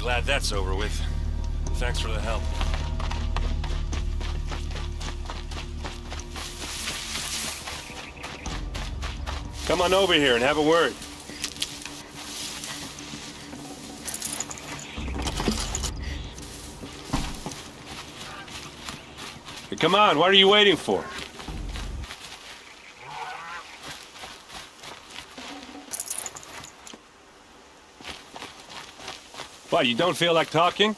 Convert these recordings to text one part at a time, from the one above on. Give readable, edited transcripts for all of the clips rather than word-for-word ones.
Glad that's over with. Thanks for the help. Come on over here and have a word. Hey, come on, what are you waiting for? What, you don't feel like talking?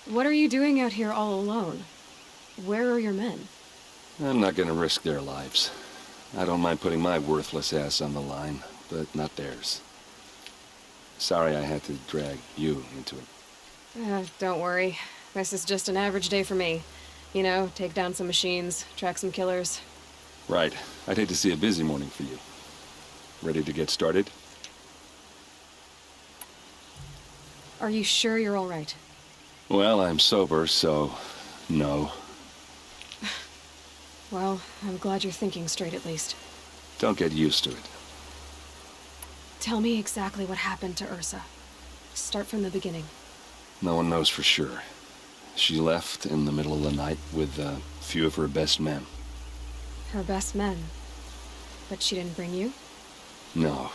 What are you doing out here all alone? Where are your men? I'm not gonna risk their lives. I don't mind putting my worthless ass on the line, but not theirs. Sorry I had to drag you into it. Don't worry. This is just an average day for me. You know, take down some machines, track some killers. Right. I'd hate to see a busy morning for you. Ready to get started? Are you sure you're all right? Well, I'm sober, so no. Well, I'm glad you're thinking straight at least. Don't get used to it. Tell me exactly what happened to Ursa. Start from the beginning. No one knows for sure. She left in the middle of the night with a few of her best men. Her best men? But she didn't bring you? No.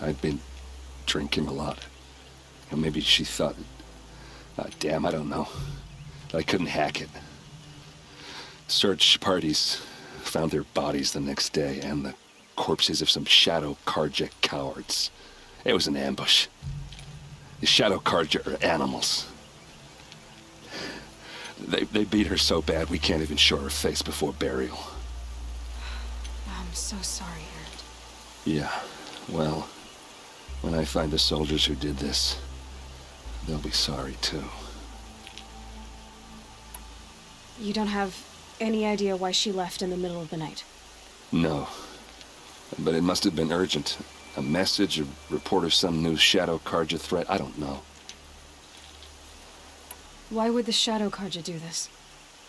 I'd been drinking a lot. Or maybe she thought... damn, I don't know. I couldn't hack it. Search parties found their bodies the next day, and the corpses of some Shadow Karja cowards. It was an ambush. The Shadow Karja are animals. They beat her so bad we can't even show her face before burial. I'm so sorry, Aaron. Yeah, well, when I find the soldiers who did this, they'll be sorry too. You don't have any idea why she left in the middle of the night? No. But it must have been urgent. A message, a report of some new Shadow Karja threat, I don't know. Why would the Shadow Karja do this?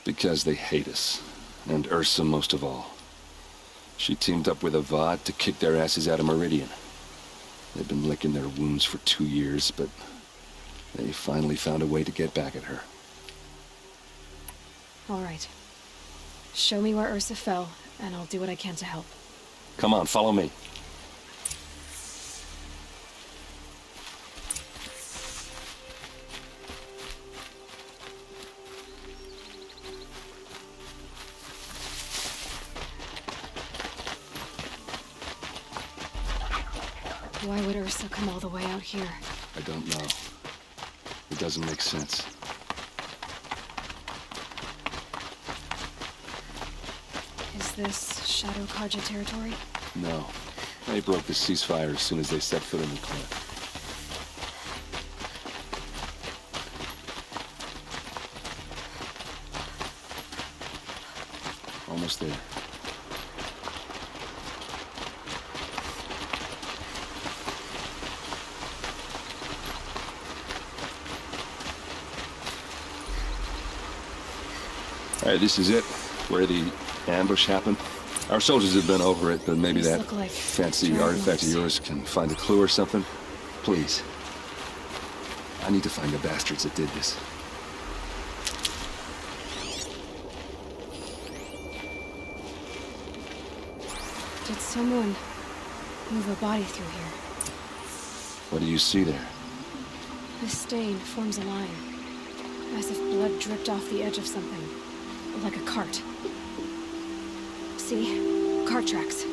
Because they hate us. And Ursa most of all. She teamed up with Avad to kick their asses out of Meridian. They've been licking their wounds for 2 years, but they finally found a way to get back at her. All right. Show me where Ursa fell, and I'll do what I can to help. Come on, follow me. Why would Ursa come all the way out here? I don't know. It doesn't make sense. Is this Shadow Karja territory? No. They broke the ceasefire as soon as they set foot in the cliff. Almost there. All right, this is it, where the ambush happened. Our soldiers have been over it, but maybe These that look like fancy drag artifact of marks. yours can find a clue or something. Please. I need to find the bastards that did this. Did someone move a body through here? What do you see there? This stain forms a line, as if blood dripped off the edge of something, like a cart. See? Cart tracks.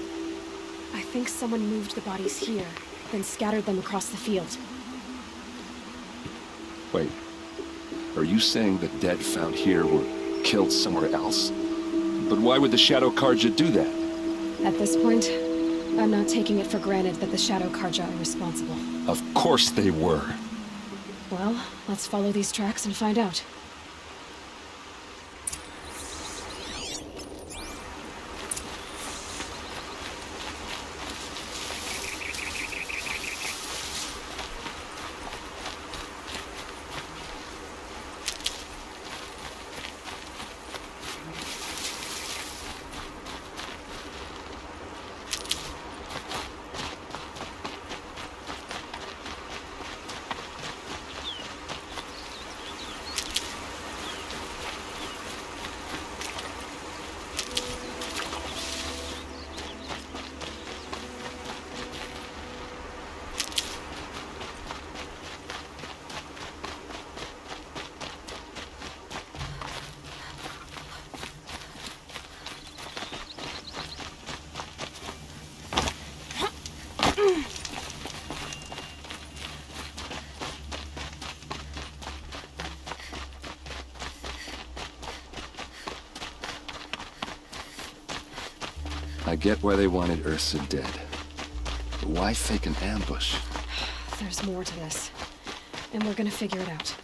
I think someone moved the bodies here, then scattered them across the field. Wait. Are you saying the dead found here were killed somewhere else? But why would the Shadow Karja do that? At this point, I'm not taking it for granted that the Shadow Karja are responsible. Of course they were. Well, let's follow these tracks and find out. I get why they wanted Ursa dead. But why fake an ambush? There's more to this. And we're gonna figure it out.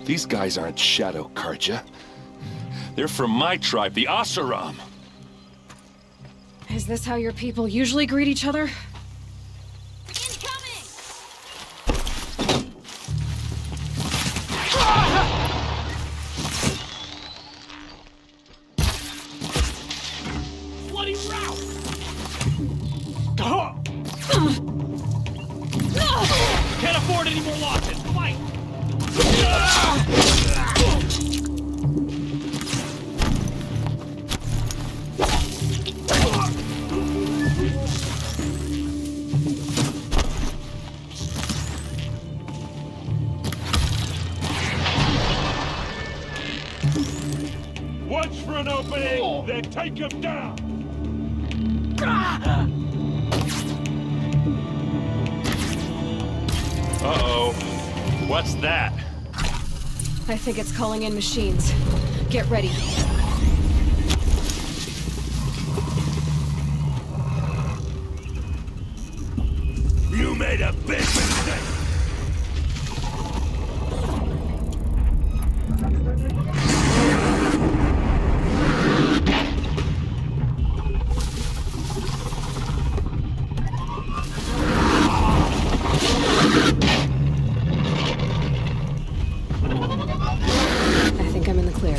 These guys aren't Shadow Karja. They're from my tribe, the Asaram. Is this how your people usually greet each other? Incoming! Bloody rout! Can't afford any more losses. Fight! Watch for an opening, then take him down! Uh-oh. What's that? I think it's calling in machines. Get ready. You made a big mistake! I think I'm in the clear.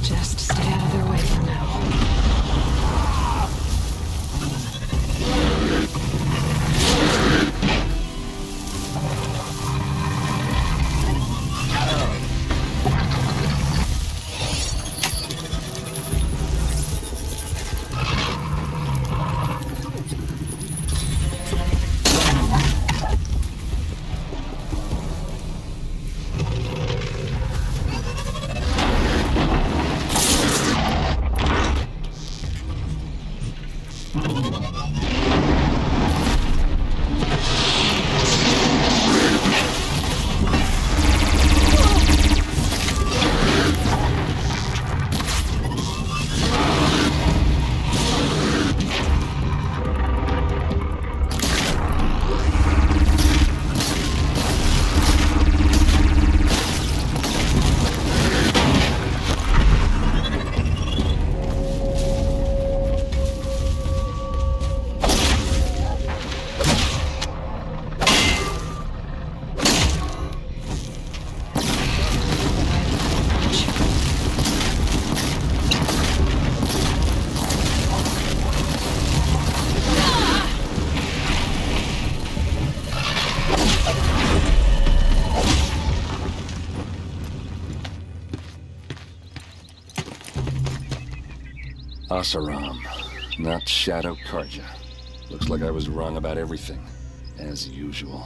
Just stay out of their way for now. Asaram, not Shadow Karja. Looks like I was wrong about everything, as usual.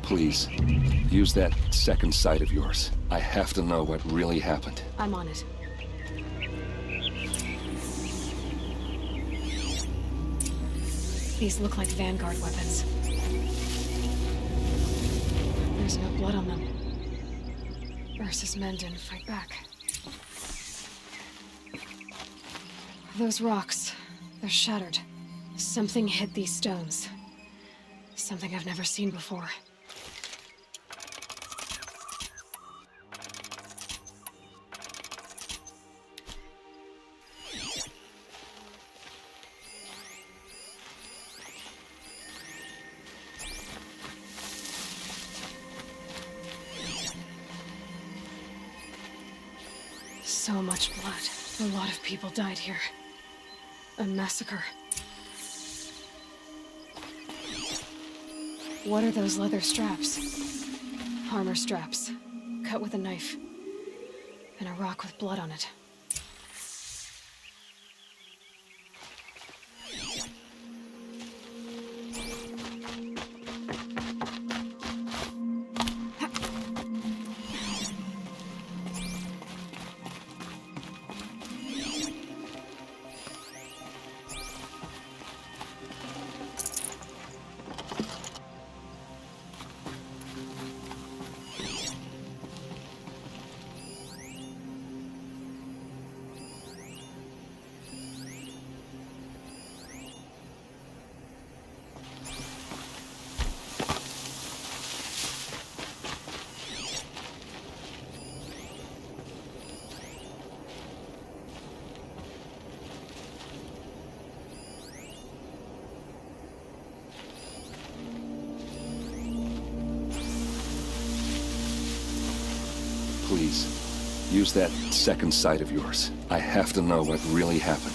Please, use that second sight of yours. I have to know what really happened. I'm on it. These look like Vanguard weapons. There's no blood on them. Ursa's men didn't fight back. Those rocks, they're shattered. Something hit these stones. Something I've never seen before. So much blood. A lot of people died here. A massacre. What are those leather straps? Armor straps, cut with a knife. And a rock with blood on it. Please, use that second sight of yours. I have to know what really happened.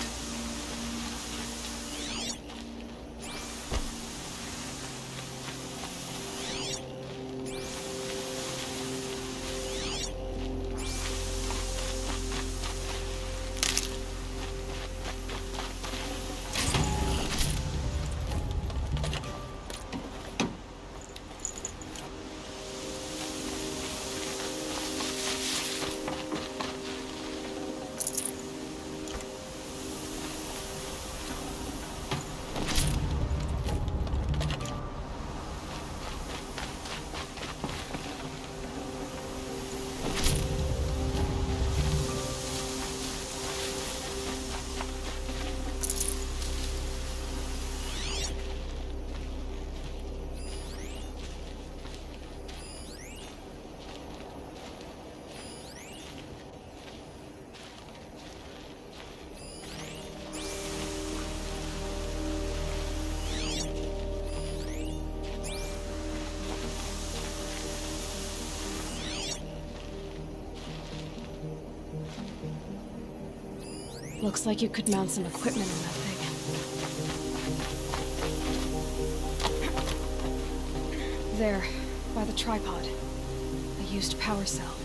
Looks like you could mount some equipment on that thing. There, by the tripod. A used power cell.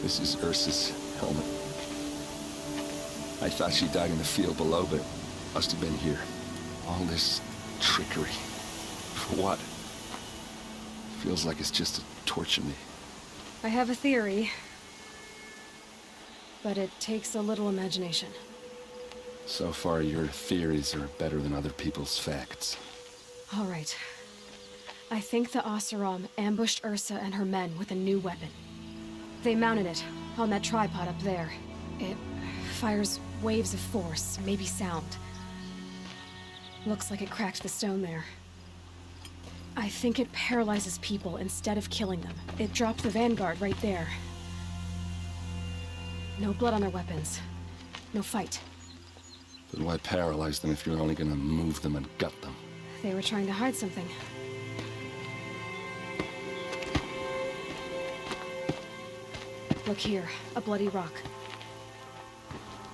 This is Ursa's helmet. I thought she died in the field below, but must have been here. All this trickery. For what? Feels like it's just to torture me. I have a theory. But it takes a little imagination. So far, your theories are better than other people's facts. All right. I think the Oseram ambushed Ursa and her men with a new weapon. They mounted it on that tripod up there. It fires waves of force, maybe sound. Looks like it cracked the stone there. I think it paralyzes people instead of killing them. It dropped the vanguard right there. No blood on their weapons. No fight. But why paralyze them if you're only gonna move them and gut them? They were trying to hide something. Look here, a bloody rock.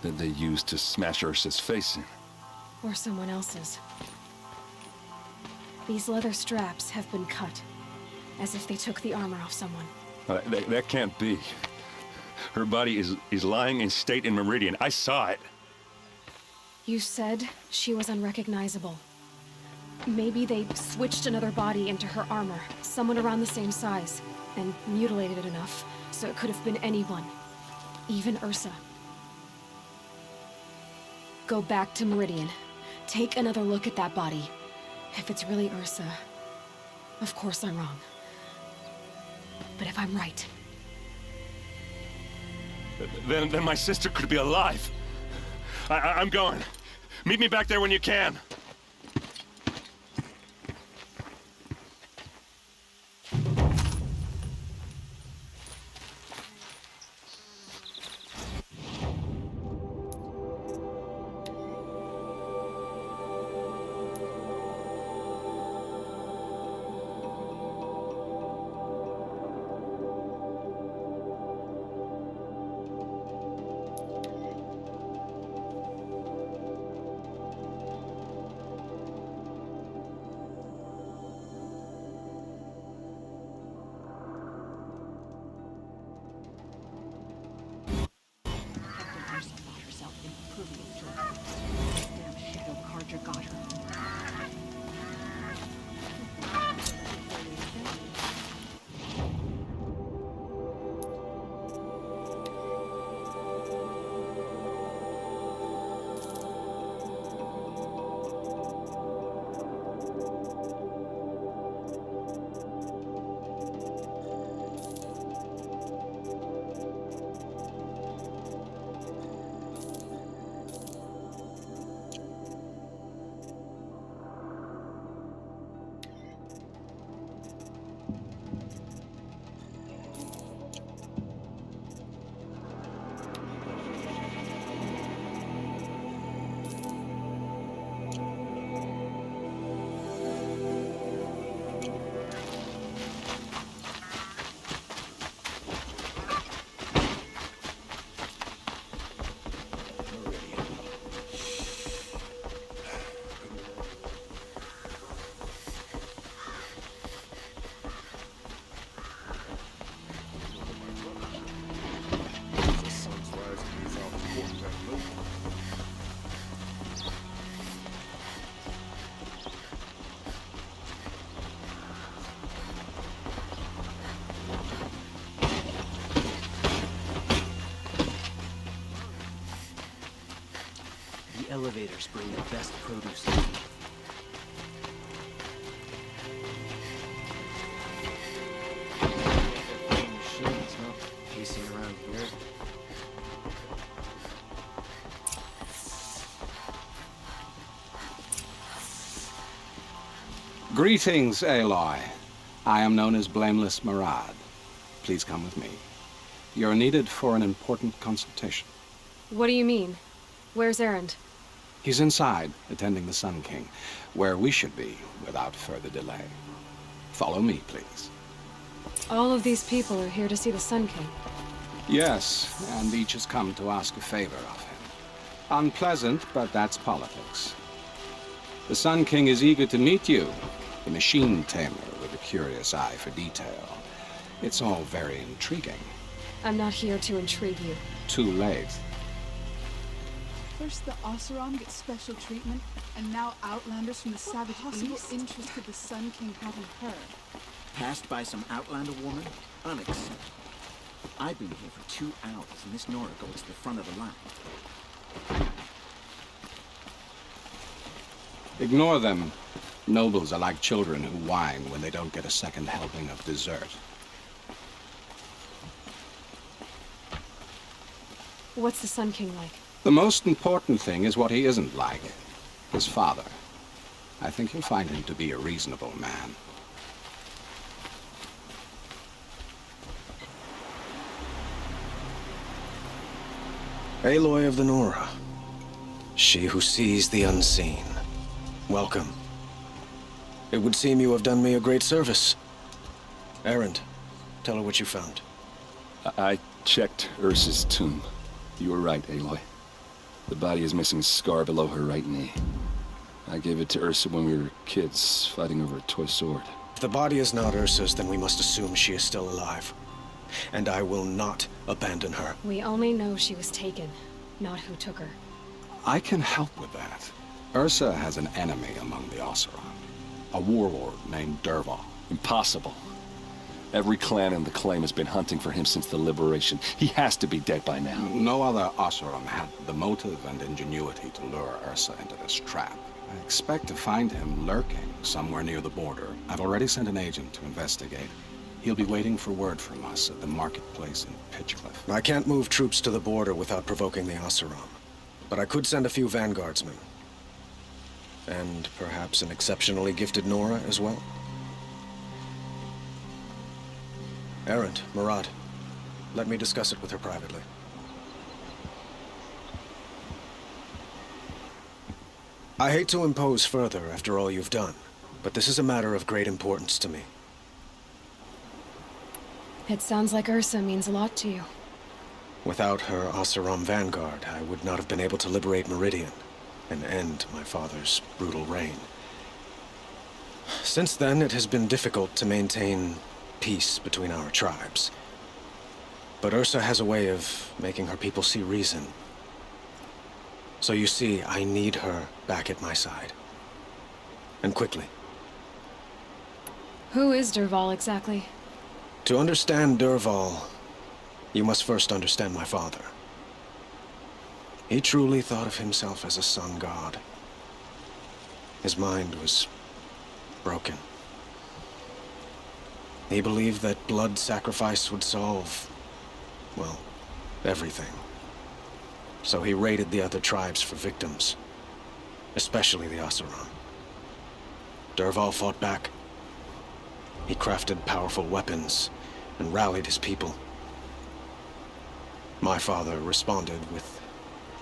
That they used to smash Ursa's face in. Or someone else's. These leather straps have been cut, as if they took the armor off someone. That can't be. Her body is lying in state in Meridian. I saw it. You said she was unrecognizable. Maybe they switched another body into her armor, someone around the same size, and mutilated it enough, so it could have been anyone. Even Ursa. Go back to Meridian. Take another look at that body. If it's really Ursa, of course I'm wrong. But if I'm right... Then my sister could be alive. I'm going. Meet me back there when you can. elevators bring the best produce. Machines, huh? Pacing around here. Greetings, Aloy. I am known as Blameless Murad. Please come with me. You're needed for an important consultation. What do you mean? Where's Erend? He's inside, attending the Sun King, where we should be without further delay. Follow me, please. All of these people are here to see the Sun King. Yes, and each has come to ask a favor of him. Unpleasant, but that's politics. The Sun King is eager to meet you, the machine tamer with a curious eye for detail. It's all very intriguing. I'm not here to intrigue you. Too late. First the Oseram get special treatment, and now Outlanders from the Savage East. Interest could the Sun King have in her? Passed by some Outlander woman? Unacceptable. I've been here for 2 hours, and this Nora goes to the front of the line. Ignore them. Nobles are like children who whine when they don't get a second helping of dessert. What's the Sun King like? The most important thing is what he isn't like. His father. I think you'll find him to be a reasonable man. Aloy of the Nora. She who sees the unseen. Welcome. It would seem you have done me a great service. Erend, tell her what you found. I checked Ursa's tomb. You were right, Aloy. The body is missing a scar below her right knee. I gave it to Ursa when we were kids, fighting over a toy sword. If the body is not Ursa's, then we must assume she is still alive. And I will not abandon her. We only know she was taken, not who took her. I can help with that. Ursa has an enemy among the Oseram. A warlord named Dervahl. Impossible. Every clan in the claim has been hunting for him since the liberation. He has to be dead by now. No other Oseram had the motive and ingenuity to lure Ursa into this trap. I expect to find him lurking somewhere near the border. I've already sent an agent to investigate. He'll be waiting for word from us at the marketplace in Pitchcliff. I can't move troops to the border without provoking the Oseram. But I could send a few vanguardsmen. And perhaps an exceptionally gifted Nora as well. Erend, Murad, let me discuss it with her privately. I hate to impose further after all you've done, but this is a matter of great importance to me. It sounds like Ursa means a lot to you. Without her Oseram vanguard, I would not have been able to liberate Meridian and end my father's brutal reign. Since then, it has been difficult to maintain peace between our tribes. But Ursa has a way of making her people see reason. So you see, I need her back at my side. And quickly. Who is Dervahl exactly? To understand Dervahl, you must first understand my father. He truly thought of himself as a sun god. His mind was broken. He believed that blood sacrifice would solve, well, everything. So he raided the other tribes for victims, especially the Oseram. Dervahl fought back. He crafted powerful weapons and rallied his people. My father responded with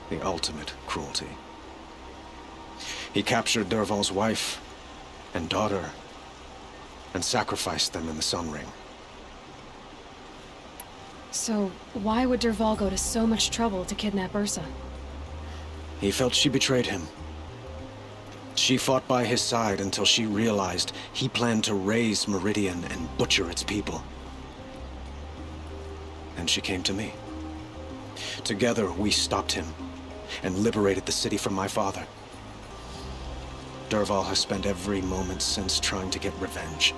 the ultimate cruelty. He captured Dervahl's wife and daughter and sacrificed them in the Sun Ring. So, why would Dervahl go to so much trouble to kidnap Ursa? He felt she betrayed him. She fought by his side until she realized he planned to raise Meridian and butcher its people. And she came to me. Together, we stopped him and liberated the city from my father. Dervahl has spent every moment since trying to get revenge.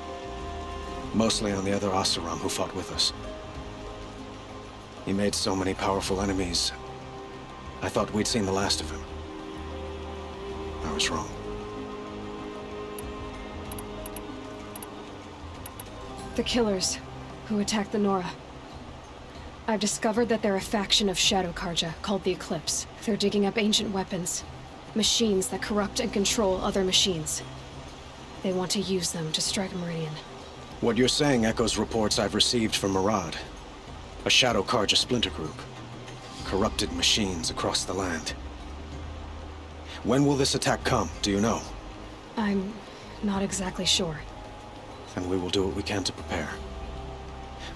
Mostly on the other Oseram who fought with us. He made so many powerful enemies, I thought we'd seen the last of him. I was wrong. The killers who attacked the Nora. I've discovered that they're a faction of Shadow Karja called the Eclipse. They're digging up ancient weapons. Machines that corrupt and control other machines. They want to use them to strike Meridian. What you're saying echoes reports I've received from Murad. A Shadow Karja splinter group. Corrupted machines across the land. When will this attack come, do you know? I'm not exactly sure. Then we will do what we can to prepare.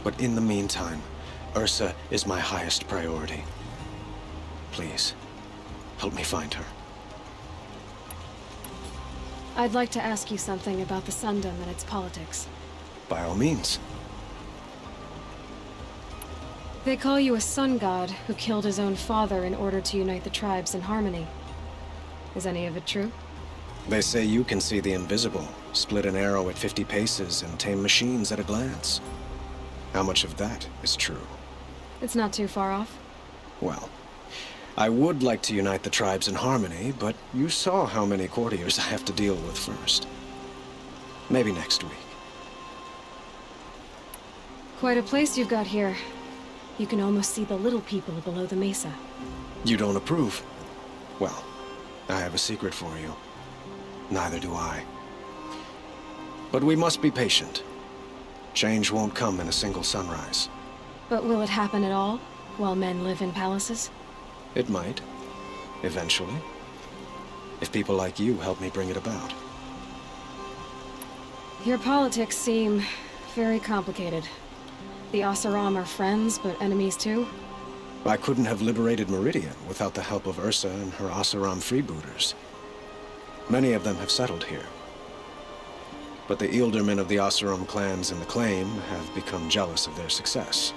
But in the meantime, Ursa is my highest priority. Please, help me find her. I'd like to ask you something about the Sundom and its politics. By all means. They call you a sun god who killed his own father in order to unite the tribes in harmony. Is any of it true? They say you can see the invisible, split an arrow at 50 paces, and tame machines at a glance. How much of that is true? It's not too far off. Well, I would like to unite the tribes in harmony, but you saw how many courtiers I have to deal with first. Maybe next week. Quite a place you've got here. You can almost see the little people below the mesa. You don't approve? Well, I have a secret for you. Neither do I. But we must be patient. Change won't come in a single sunrise. But will it happen at all, while men live in palaces? It might. Eventually. If people like you help me bring it about. Your politics seem very complicated. The Oseram are friends, but enemies too? I couldn't have liberated Meridian without the help of Ursa and her Oseram freebooters. Many of them have settled here. But the Ealdormen of the Oseram clans in the Claim have become jealous of their success.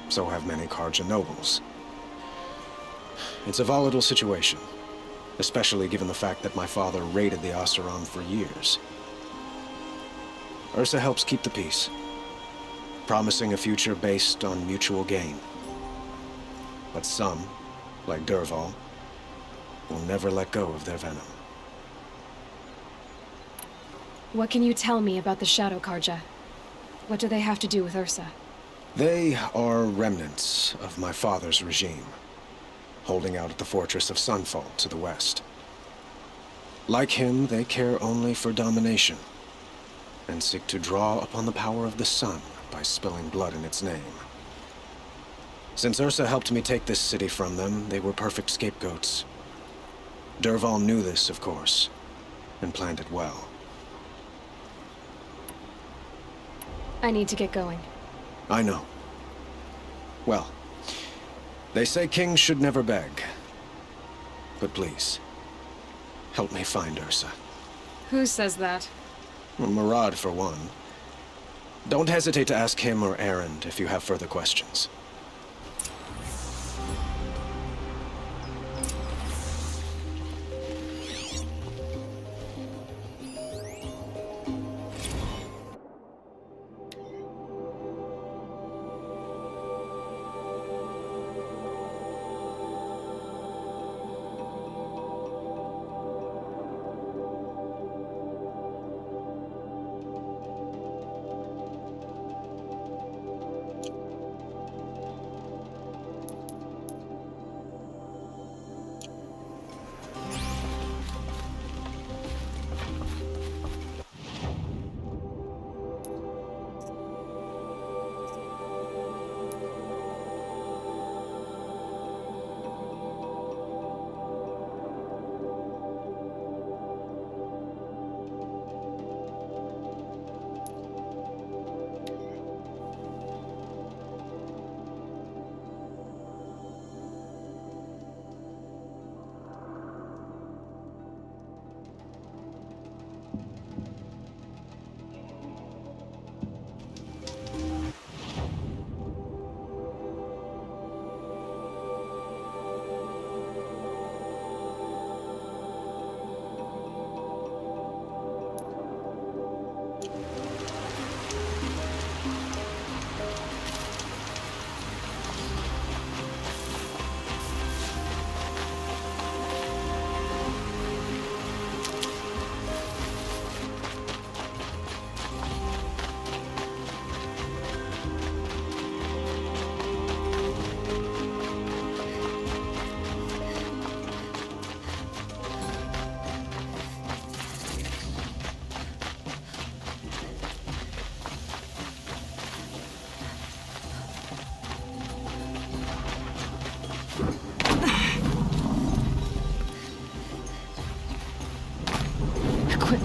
So have many Karja nobles. It's a volatile situation, especially given the fact that my father raided the Oseram for years. Ursa helps keep the peace, promising a future based on mutual gain. But some, like Dervahl, will never let go of their venom. What can you tell me about the Shadow Karja? What do they have to do with Ursa? They are remnants of my father's regime, holding out at the fortress of Sunfall to the west. Like him, they care only for domination, and seek to draw upon the power of the sun by spilling blood in its name. Since Ursa helped me take this city from them, they were perfect scapegoats. Dervahl knew this, of course, and planned it well. I need to get going. I know. Well, they say kings should never beg. But please, help me find Ursa. Who says that? Well, Murad, for one. Don't hesitate to ask him or Erend if you have further questions.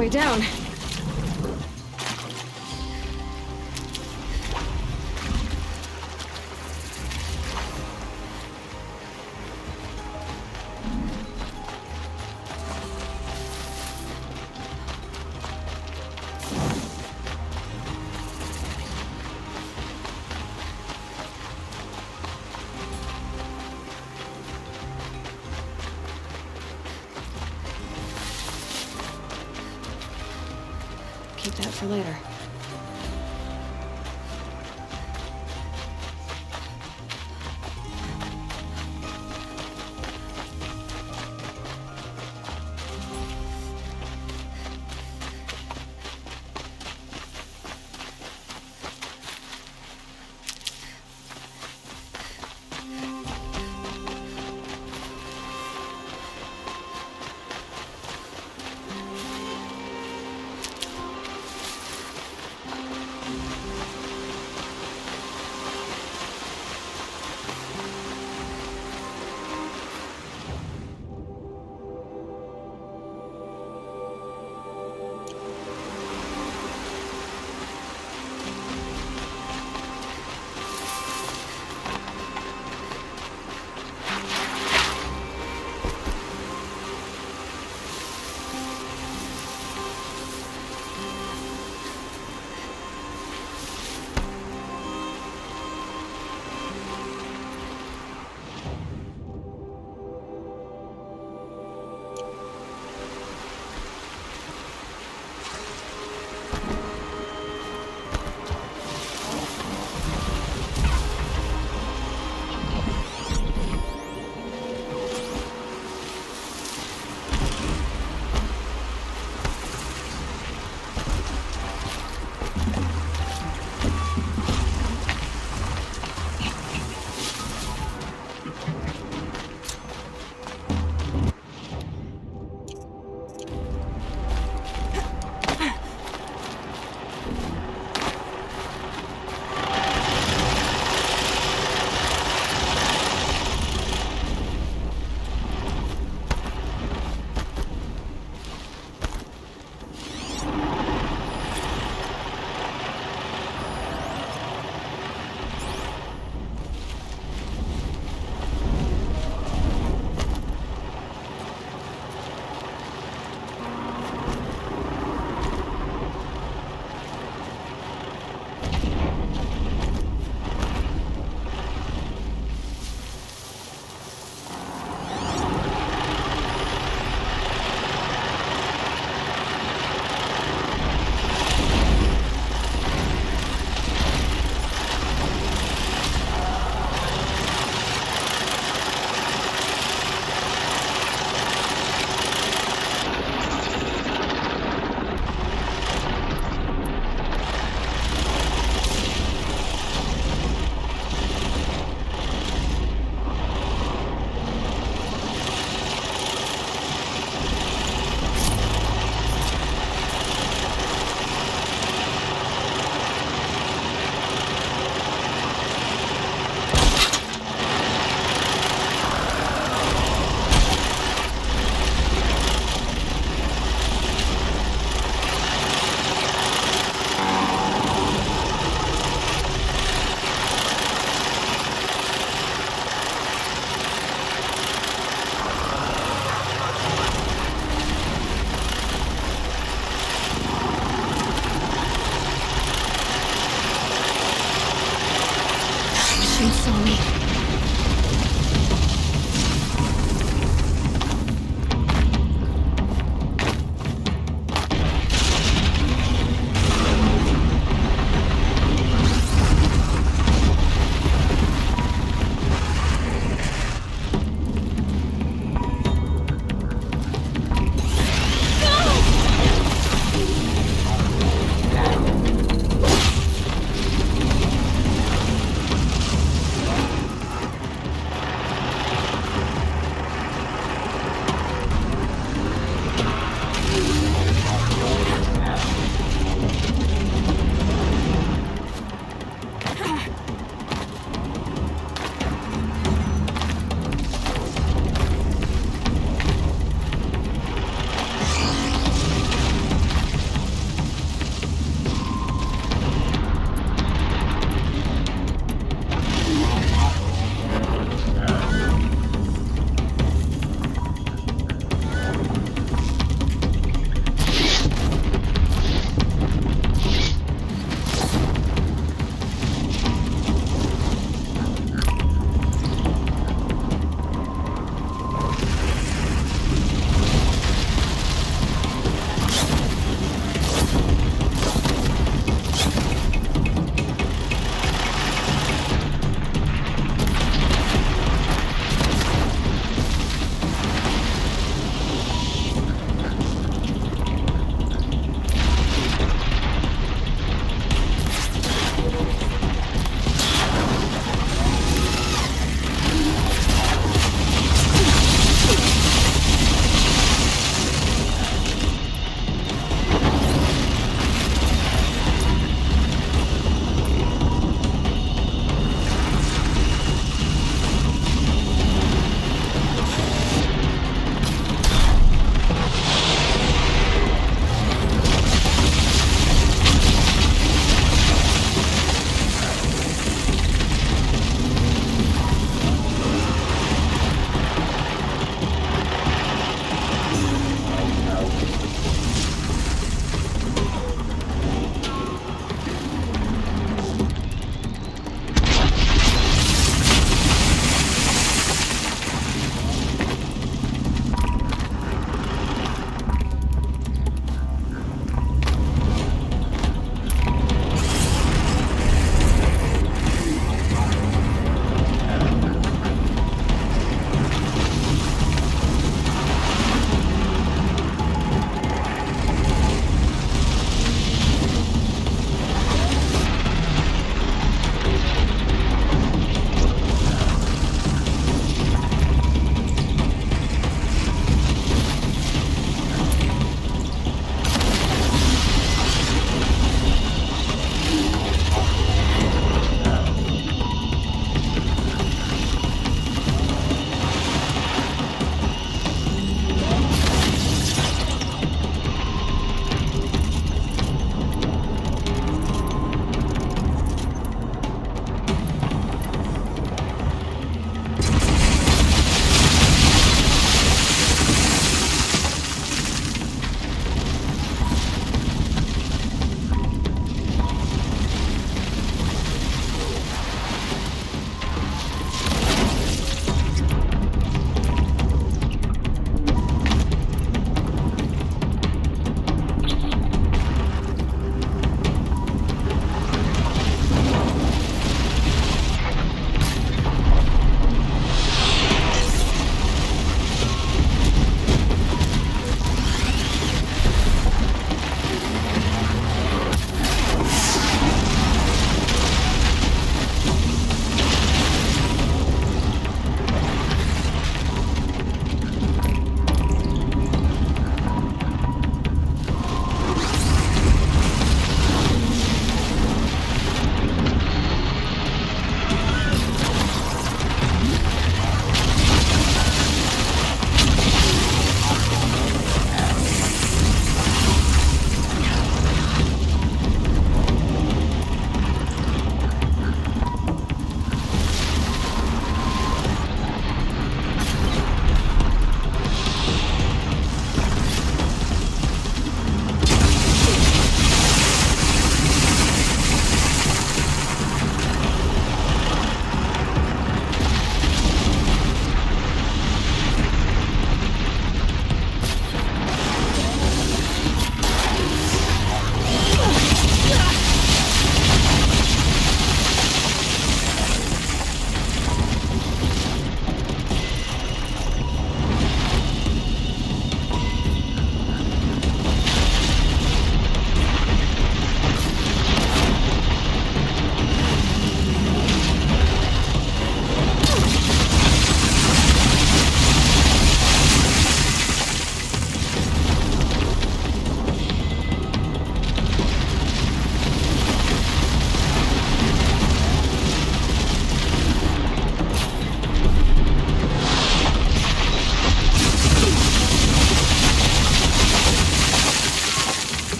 halfway down. Keep that for later.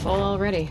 Full already.